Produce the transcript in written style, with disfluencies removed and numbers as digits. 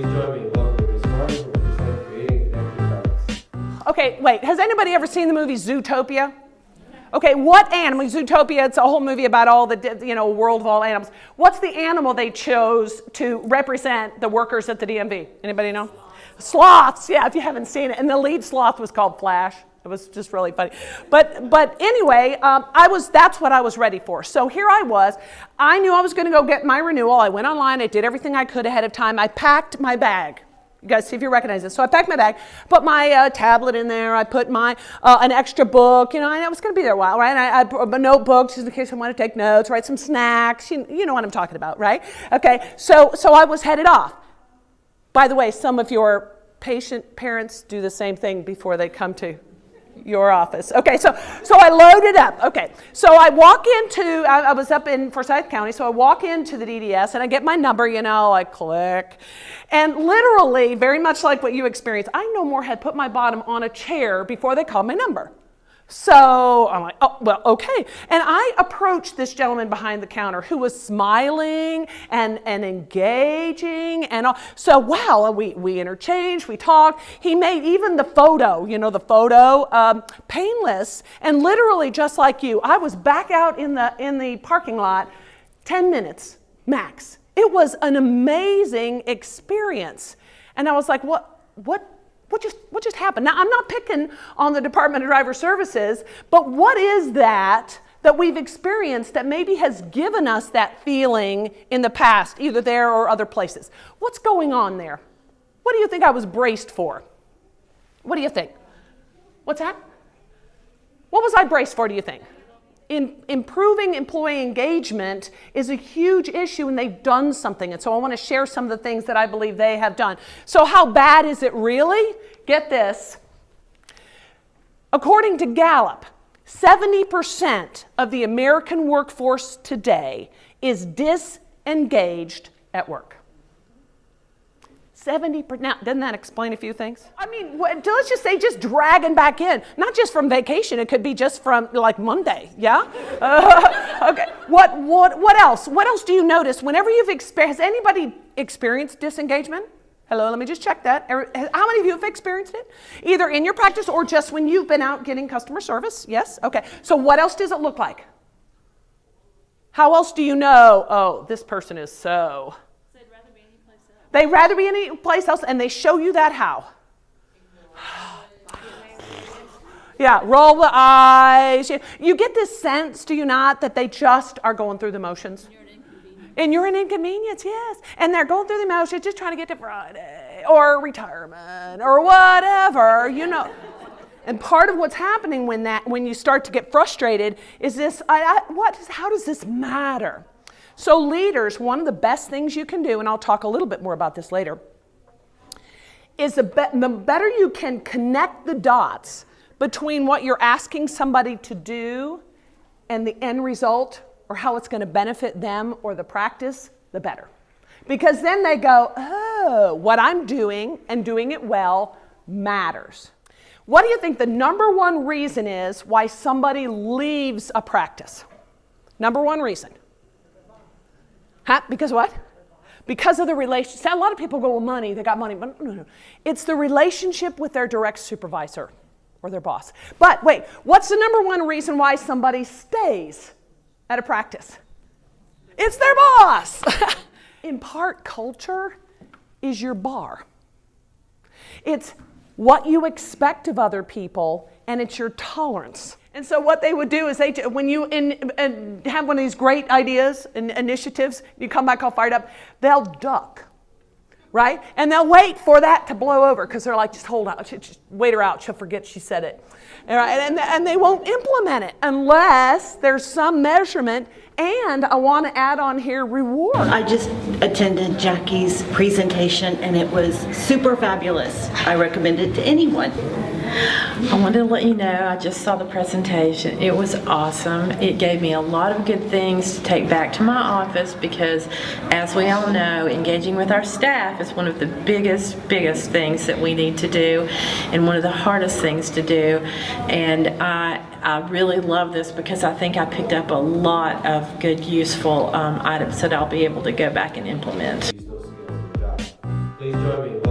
Please join me in welcoming Ms. Martin who will present Creating Connected Practice. Okay, wait, has anybody ever seen the movie Zootopia? Okay, what animal, Zootopia, it's a whole movie about all the, world of all animals. What's the animal they chose to represent the workers at the DMV? Anybody know? Sloths, yeah, if you haven't seen it. And the lead sloth was called Flash. It was just really funny. But anyway, that's what I was ready for. So here I was. I knew I was going to go get my renewal. I went online. I did everything I could ahead of time. I packed my bag. You guys see if you recognize this. So I packed my bag, put my tablet in there. I put my an extra book. And I was going to be there a while, right? And I put a notebook just in case I want to take notes, write some snacks. You know what I'm talking about, right? Okay, so I was headed off. By the way, some of your patient parents do the same thing before they come to your office. Okay, so I loaded up. Okay, so I walk into, I was up in Forsyth County, so I walk into the DDS and I get my number, I click. And literally, very much like what you experienced, I no more had put my bottom on a chair before they called my number. So I'm like, oh, well, okay. And I approached this gentleman behind the counter who was smiling and engaging. And all. So, wow, we interchanged, we talked. He made even the photo, painless. And literally, just like you, I was back out in the parking lot 10 minutes max. It was an amazing experience. And I was like, what just happened? Now, I'm not picking on the Department of Driver Services, but what is that we've experienced that maybe has given us that feeling in the past, either there or other places? What's going on there? What do you think I was braced for? What do you think? What's that? What was I braced for, do you think? Improving employee engagement is a huge issue, and they've done something. And so I want to share some of the things that I believe they have done. So how bad is it really? Get this. According to Gallup, 70% of the American workforce today is disengaged at work. 70%. Now, doesn't that explain a few things? I mean, let's just say just dragging back in, not just from vacation. It could be just from like Monday. Yeah. Okay. What else? What else do you notice whenever you've experienced? Has anybody experienced disengagement? Hello. Let me just check that. How many of you have experienced it, either in your practice or just when you've been out getting customer service? Yes. Okay. So what else does it look like? How else do you know? Oh, this person is so. They'd rather be any place else, and they show you that how? Yeah, roll the eyes. You get this sense, do you not, that they just are going through the motions? And you're an inconvenience, yes. And they're going through the motions, just trying to get to Friday or retirement or whatever, And part of what's happening when you start to get frustrated is this, how does this matter? So leaders, one of the best things you can do, and I'll talk a little bit more about this later, is the better you can connect the dots between what you're asking somebody to do and the end result, or how it's going to benefit them or the practice, the better. Because then they go, oh, what I'm doing and doing it well matters. What do you think the number one reason is why somebody leaves a practice? Number one reason. Huh? Because what? Because of the relationship. See, a lot of people go, well, money, they got money. But no. It's the relationship with their direct supervisor or their boss. But wait, what's the number one reason why somebody stays at a practice? It's their boss. In part, culture is your bar. It's what you expect of other people, and it's your tolerance. And so what they would do is when you have one of these great ideas and initiatives, you come back all fired up, they'll duck, right? And they'll wait for that to blow over because they're like, just hold on, just wait her out, she'll forget she said it. And they won't implement it unless there's some measurement. And I want to add on here reward. I just attended Jackie's presentation and it was super fabulous. I recommend it to anyone. I wanted to let you know I just saw the presentation. It was awesome. It gave me a lot of good things to take back to my office because, as we all know, engaging with our staff is one of the biggest things that we need to do and one of the hardest things to do. And I really love this because I think I picked up a lot of good, useful items that I'll be able to go back and implement. Use those skills in the job. Please join me in